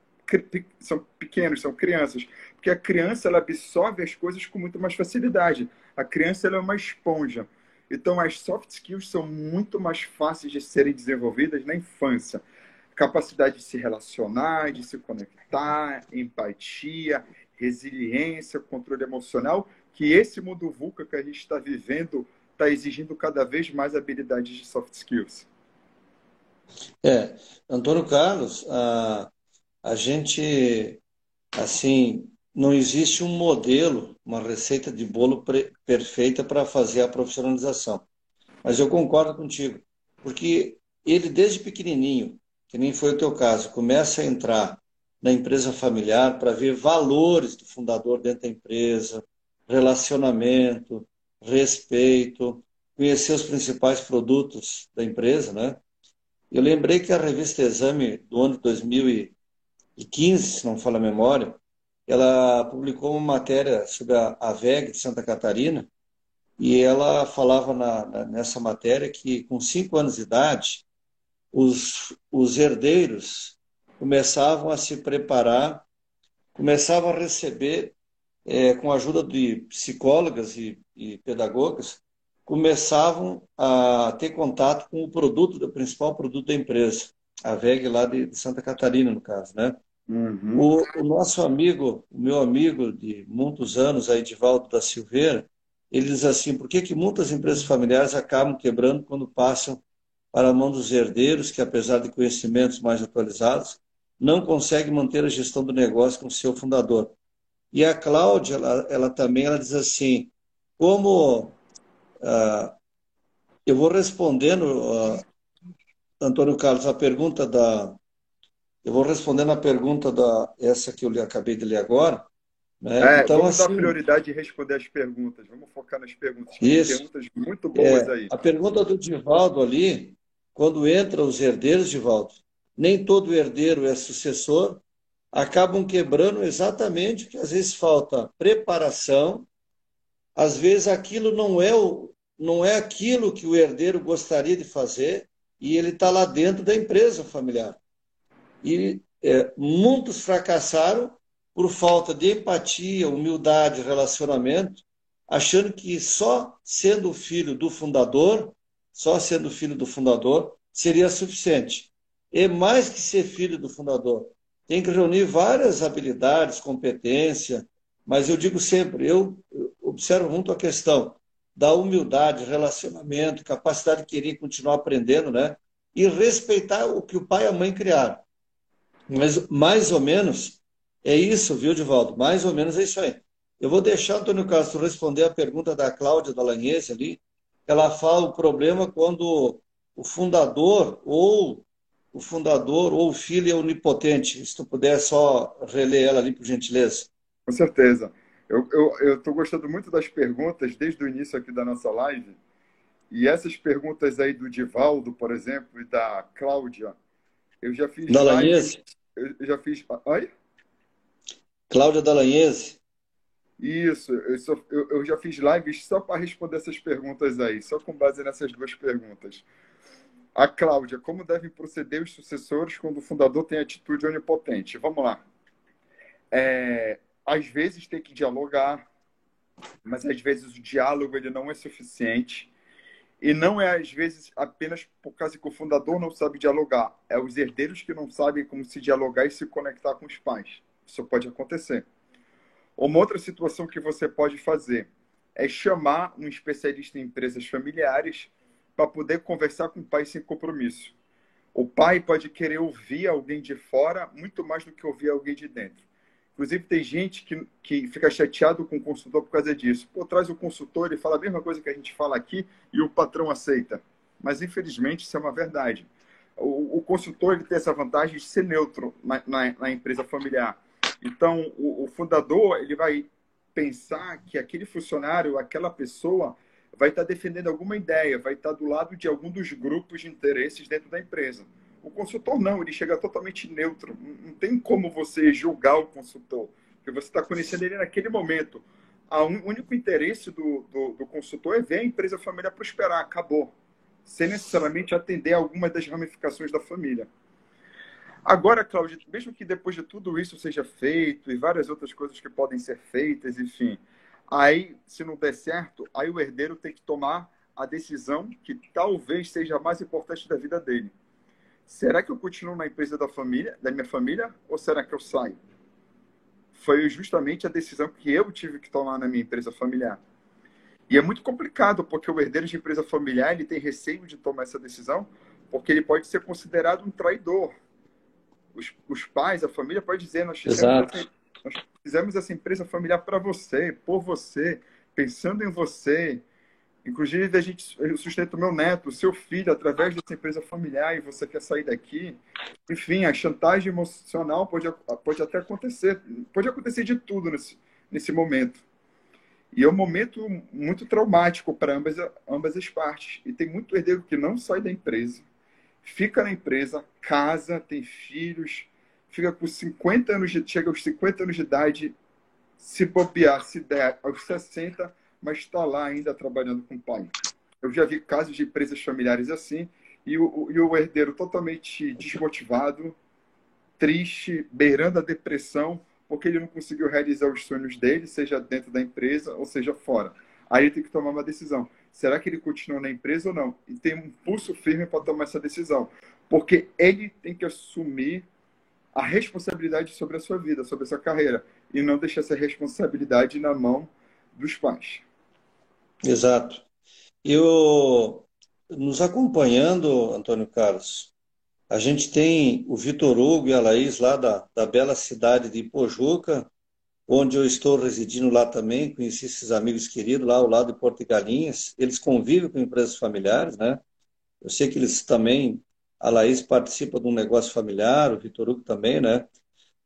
pequenos, são crianças. Porque a criança ela absorve as coisas com muito mais facilidade. A criança ela é uma esponja. Então, as soft skills são muito mais fáceis de serem desenvolvidas na infância. Capacidade de se relacionar, de se conectar, empatia, resiliência, controle emocional, que esse mundo VUCA que a gente está vivendo está exigindo cada vez mais habilidades de soft skills. Antônio Carlos, a gente, assim, não existe um modelo, uma receita de bolo perfeita para fazer a profissionalização. Mas eu concordo contigo, porque ele, desde pequenininho, que nem foi o teu caso, começa a entrar na empresa familiar para ver valores do fundador dentro da empresa, relacionamento, respeito, conhecer os principais produtos da empresa, né? Eu lembrei que a revista Exame do ano de 2015, se não me falha a memória, ela publicou uma matéria sobre a WEG de Santa Catarina e ela falava nessa matéria que com 5 anos de idade os herdeiros começavam a se preparar, começavam a receber, com a ajuda de psicólogas e pedagogas, começavam a ter contato com o produto, o principal produto da empresa, a WEG lá de Santa Catarina, no caso, né? Uhum. O nosso amigo, o meu amigo de muitos anos, aí, Edivaldo da Silveira, ele diz assim, por que que muitas empresas familiares acabam quebrando quando passam para a mão dos herdeiros, que apesar de conhecimentos mais atualizados, não conseguem manter a gestão do negócio com o seu fundador? E a Cláudia, ela também, ela diz assim, como eu vou respondendo, Antônio Carlos, a pergunta eu vou respondendo a pergunta essa que eu acabei de ler agora, né? Então, Vamos dar assim, prioridade e responder as perguntas. Vamos focar nas perguntas, que tem isso. perguntas muito boas aí. A pergunta do Divaldo ali, quando entra os herdeiros, Divaldo, nem todo herdeiro é sucessor, acabam quebrando exatamente porque às vezes falta preparação, às vezes aquilo não é aquilo que o herdeiro gostaria de fazer e ele está lá dentro da empresa familiar. E muitos fracassaram por falta de empatia, humildade, relacionamento, achando que só sendo filho do fundador, seria suficiente. E mais que ser filho do fundador, tem que reunir várias habilidades, competência, mas eu digo sempre, eu observo muito a questão da humildade, relacionamento, capacidade de querer continuar aprendendo, né? E respeitar o que o pai e a mãe criaram. Mas mais ou menos é isso, viu, Divaldo? Mais ou menos é isso aí. Eu vou deixar, Antônio Castro, responder a pergunta da Cláudia Dallagnese ali. Ela fala o problema quando o fundador ou o filho é onipotente. Se tu puder só reler ela ali, por gentileza. Com certeza. Eu estou gostando muito das perguntas desde o início aqui da nossa live. E essas perguntas aí do Divaldo, por exemplo, e da Cláudia, eu já fiz lives. Dallagnese? Eu já fiz. Oi? Cláudia Dallagnese? Isso, eu já fiz lives só para responder essas perguntas aí, só com base nessas duas perguntas. A Cláudia, como devem proceder os sucessores quando o fundador tem atitude onipotente? Vamos lá. Às vezes tem que dialogar, mas às vezes o diálogo ele não é suficiente. E não é, às vezes, apenas por causa que o fundador não sabe dialogar. É os herdeiros que não sabem como se dialogar e se conectar com os pais. Isso pode acontecer. Uma outra situação que você pode fazer é chamar um especialista em empresas familiares para poder conversar com o pai sem compromisso. O pai pode querer ouvir alguém de fora muito mais do que ouvir alguém de dentro. Inclusive, tem gente que fica chateado com o consultor por causa disso. Pô, traz o consultor, ele fala a mesma coisa que a gente fala aqui e o patrão aceita. Mas, infelizmente, isso é uma verdade. O consultor ele tem essa vantagem de ser neutro na empresa familiar. Então, o fundador ele vai pensar que aquele funcionário, aquela pessoa, vai estar defendendo alguma ideia, vai estar do lado de algum dos grupos de interesses dentro da empresa. O consultor não, ele chega totalmente neutro. Não tem como você julgar o consultor, porque você está conhecendo ele naquele momento. O único interesse do consultor é ver a empresa familiar prosperar, acabou. Sem necessariamente atender alguma das ramificações da família. Agora, Cláudio, mesmo que depois de tudo isso seja feito e várias outras coisas que podem ser feitas, enfim, aí, se não der certo, aí o herdeiro tem que tomar a decisão que talvez seja a mais importante da vida dele. Será que eu continuo na empresa da minha família, ou será que eu saio? Foi justamente a decisão que eu tive que tomar na minha empresa familiar. E é muito complicado, porque o herdeiro de empresa familiar ele tem receio de tomar essa decisão, porque ele pode ser considerado um traidor. Os pais, a família pode dizer, Exato. nós fizemos essa empresa familiar para você, por você, pensando em você. Inclusive, eu sustento meu neto, seu filho, através dessa empresa familiar, e você quer sair daqui. Enfim, a chantagem emocional pode até acontecer. Pode acontecer de tudo nesse momento. E é um momento muito traumático para ambas as partes. E tem muito herdeiro que não sai da empresa, fica na empresa, casa, tem filhos, fica com 50 anos, chega aos 50 anos de idade, se bobear, se der aos 60, mas está lá ainda trabalhando com o pai. Eu já vi casos de empresas familiares assim, e o herdeiro totalmente desmotivado, triste, beirando a depressão, porque ele não conseguiu realizar os sonhos dele, seja dentro da empresa ou seja fora. Aí ele tem que tomar uma decisão. Será que ele continua na empresa ou não? E tem um pulso firme para tomar essa decisão. Porque ele tem que assumir a responsabilidade sobre a sua vida, sobre a sua carreira, e não deixar essa responsabilidade na mão dos pais. Exato. Eu, nos acompanhando, Antônio Carlos, a gente tem o Vitor Hugo e a Laís lá da bela cidade de Ipojuca, onde eu estou residindo lá também, conheci esses amigos queridos lá ao lado de Porto de Galinhas. Eles convivem com empresas familiares, né? Eu sei que eles também, a Laís participa de um negócio familiar, o Vitor Hugo também, né?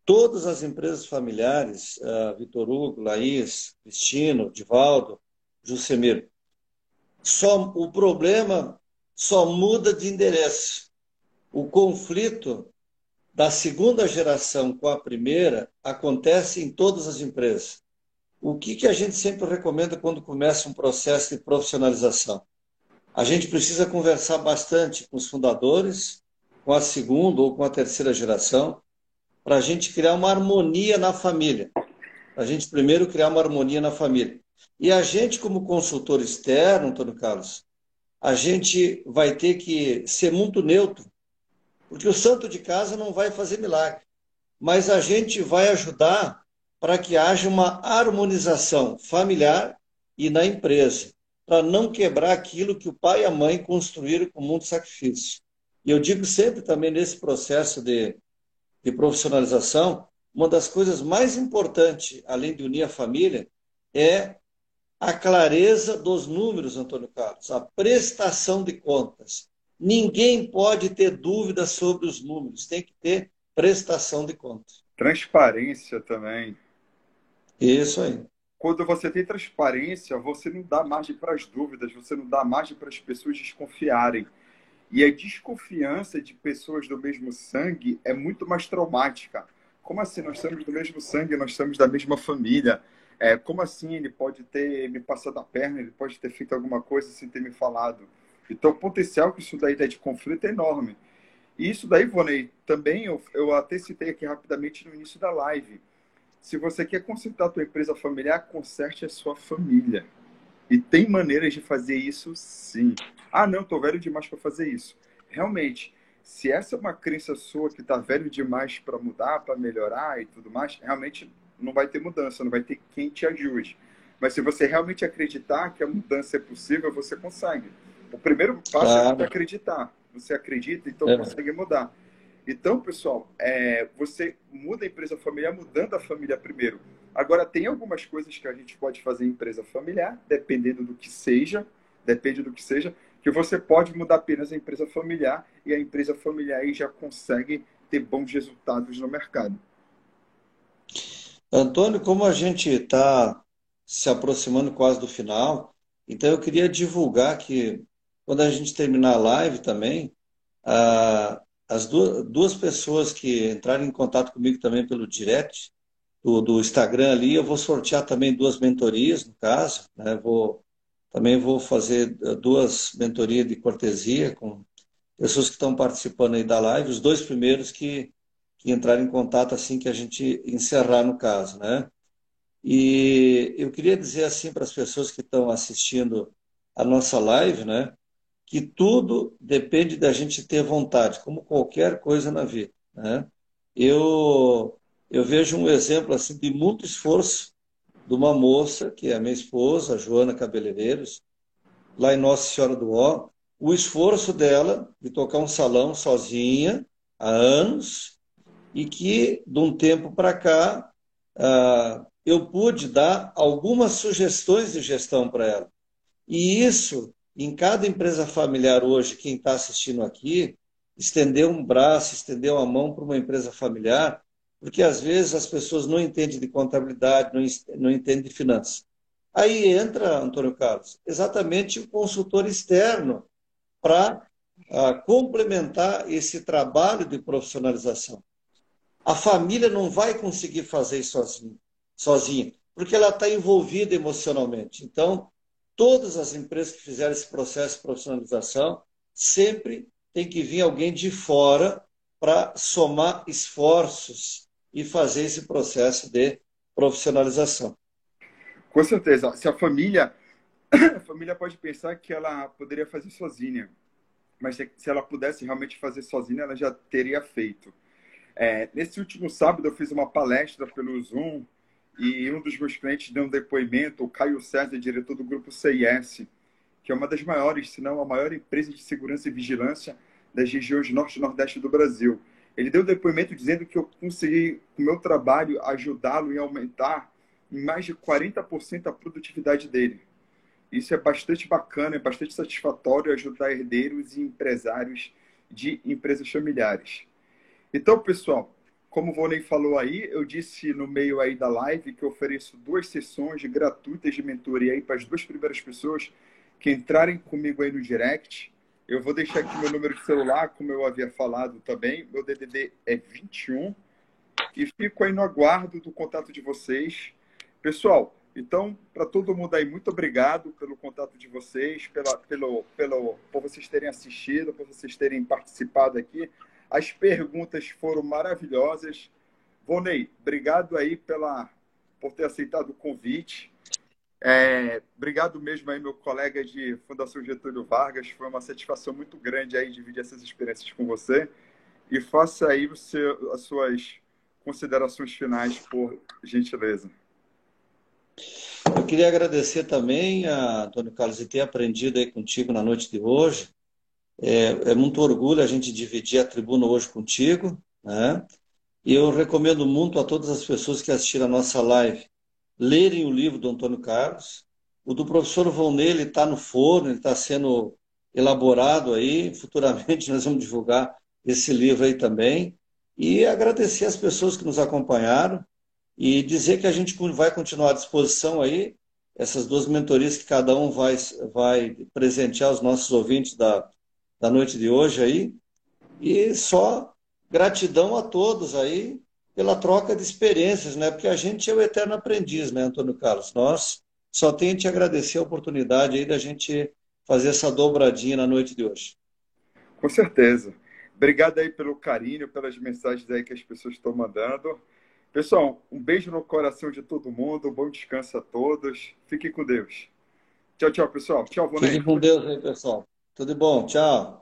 Todas as empresas familiares, Vitor Hugo, Laís, Cristino, Divaldo, Jusemiro, o problema só muda de endereço. O conflito da segunda geração com a primeira acontece em todas as empresas. O que a gente sempre recomenda quando começa um processo de profissionalização? A gente precisa conversar bastante com os fundadores, com a segunda ou com a terceira geração, para a gente criar uma harmonia na família. A gente primeiro criar uma harmonia na família. E a gente, como consultor externo, Antônio Carlos, a gente vai ter que ser muito neutro, porque o santo de casa não vai fazer milagre, mas a gente vai ajudar para que haja uma harmonização familiar e na empresa, para não quebrar aquilo que o pai e a mãe construíram com muito sacrifício. E eu digo sempre também nesse processo de profissionalização, uma das coisas mais importantes, além de unir a família, é a clareza dos números, Antônio Carlos, a prestação de contas. Ninguém pode ter dúvida sobre os números, tem que ter prestação de contas. Transparência também. Isso aí. Quando você tem transparência, você não dá margem para as dúvidas, você não dá margem para as pessoas desconfiarem. E a desconfiança de pessoas do mesmo sangue é muito mais traumática. Como assim? Nós somos do mesmo sangue, nós somos da mesma família. Como assim ele pode ter me passado a perna, ele pode ter feito alguma coisa sem ter me falado? Então, o potencial que isso daí dá de conflito é enorme. E isso daí, Vonei, também eu até citei aqui rapidamente no início da live. Se você quer consertar a tua empresa familiar, conserte a sua família. E tem maneiras de fazer isso, sim. Ah, não, estou velho demais para fazer isso. Realmente, se essa é uma crença sua que está velho demais para mudar, para melhorar e tudo mais, realmente não vai ter mudança, não vai ter quem te ajude. Mas se você realmente acreditar que a mudança é possível, você consegue. O primeiro passo é você Claro. acreditar. Você acredita, então consegue mudar. Então, pessoal, você muda a empresa familiar mudando a família primeiro. Agora, tem algumas coisas que a gente pode fazer em empresa familiar, depende do que seja, que você pode mudar apenas a empresa familiar e a empresa familiar aí já consegue ter bons resultados no mercado. Antônio, como a gente está se aproximando quase do final, então eu queria divulgar que quando a gente terminar a live também, as duas pessoas que entrarem em contato comigo também pelo direct do Instagram ali, eu vou sortear também duas mentorias, no caso, né? Também vou fazer duas mentorias de cortesia com pessoas que estão participando aí da live, os dois primeiros que entrarem em contato assim que a gente encerrar no caso, né? E eu queria dizer assim para as pessoas que estão assistindo a nossa live, né? Que tudo depende da gente ter vontade, como qualquer coisa na vida, né? Eu vejo um exemplo assim de muito esforço de uma moça, que é a minha esposa, a Joana Cabeleireiros, lá em Nossa Senhora do Ó, o esforço dela de tocar um salão sozinha há anos e que, de um tempo para cá, eu pude dar algumas sugestões de gestão para ela. E isso, em cada empresa familiar hoje, quem está assistindo aqui, estender um braço, estender uma mão para uma empresa familiar, porque às vezes as pessoas não entendem de contabilidade, não entendem de finanças. Aí entra, Antônio Carlos, exatamente o consultor externo para complementar esse trabalho de profissionalização. A família não vai conseguir fazer isso sozinha, porque ela está envolvida emocionalmente. Então, todas as empresas que fizeram esse processo de profissionalização, sempre tem que vir alguém de fora para somar esforços e fazer esse processo de profissionalização. Com certeza. Se a família, a família pode pensar que ela poderia fazer sozinha, mas se ela pudesse realmente fazer sozinha, ela já teria feito. Nesse último sábado, eu fiz uma palestra pelo Zoom e um dos meus clientes deu um depoimento, o Caio César, diretor do grupo CIS, que é uma das maiores, se não a maior empresa de segurança e vigilância das regiões norte e nordeste do Brasil. Ele deu um depoimento dizendo que eu consegui, com o meu trabalho, ajudá-lo em aumentar em mais de 40% a produtividade dele. Isso é bastante bacana, é bastante satisfatório ajudar herdeiros e empresários de empresas familiares. Então, pessoal, como o Vonei falou aí, eu disse no meio aí da live que eu ofereço 2 sessões gratuitas de mentoria aí para as 2 primeiras pessoas que entrarem comigo aí no direct. Eu vou deixar aqui meu número de celular, como eu havia falado também. Meu DDD é 21. E fico aí no aguardo do contato de vocês. Pessoal, então, para todo mundo aí, muito obrigado pelo contato de vocês, por vocês terem assistido, por vocês terem participado aqui. As perguntas foram maravilhosas. Vonei, obrigado aí por ter aceitado o convite. Obrigado mesmo aí, meu colega de Fundação Getúlio Vargas. Foi uma satisfação muito grande aí dividir essas experiências com você. E faça aí as suas considerações finais, por gentileza. Eu queria agradecer também a Antônio Carlos de ter aprendido aí contigo na noite de hoje. É muito orgulho a gente dividir a tribuna hoje contigo, né? E eu recomendo muito a todas as pessoas que assistiram a nossa live lerem o livro do Antônio Carlos. O do professor Volney, ele está no forno, ele está sendo elaborado aí. Futuramente nós vamos divulgar esse livro aí também. E agradecer as pessoas que nos acompanharam e dizer que a gente vai continuar à disposição aí, essas 2 mentorias que cada um vai presentear os nossos ouvintes da noite de hoje aí. E só gratidão a todos aí pela troca de experiências, né? Porque a gente é o eterno aprendiz, né, Antônio Carlos? Nós só tem que te agradecer a oportunidade aí da gente fazer essa dobradinha na noite de hoje. Com certeza. Obrigado aí pelo carinho, pelas mensagens aí que as pessoas estão mandando. Pessoal, um beijo no coração de todo mundo, bom descanso a todos. Fiquem com Deus. Tchau, tchau, pessoal. Tchau, Vonei. Fique com Deus aí, pessoal. Tudo de bom. Tchau.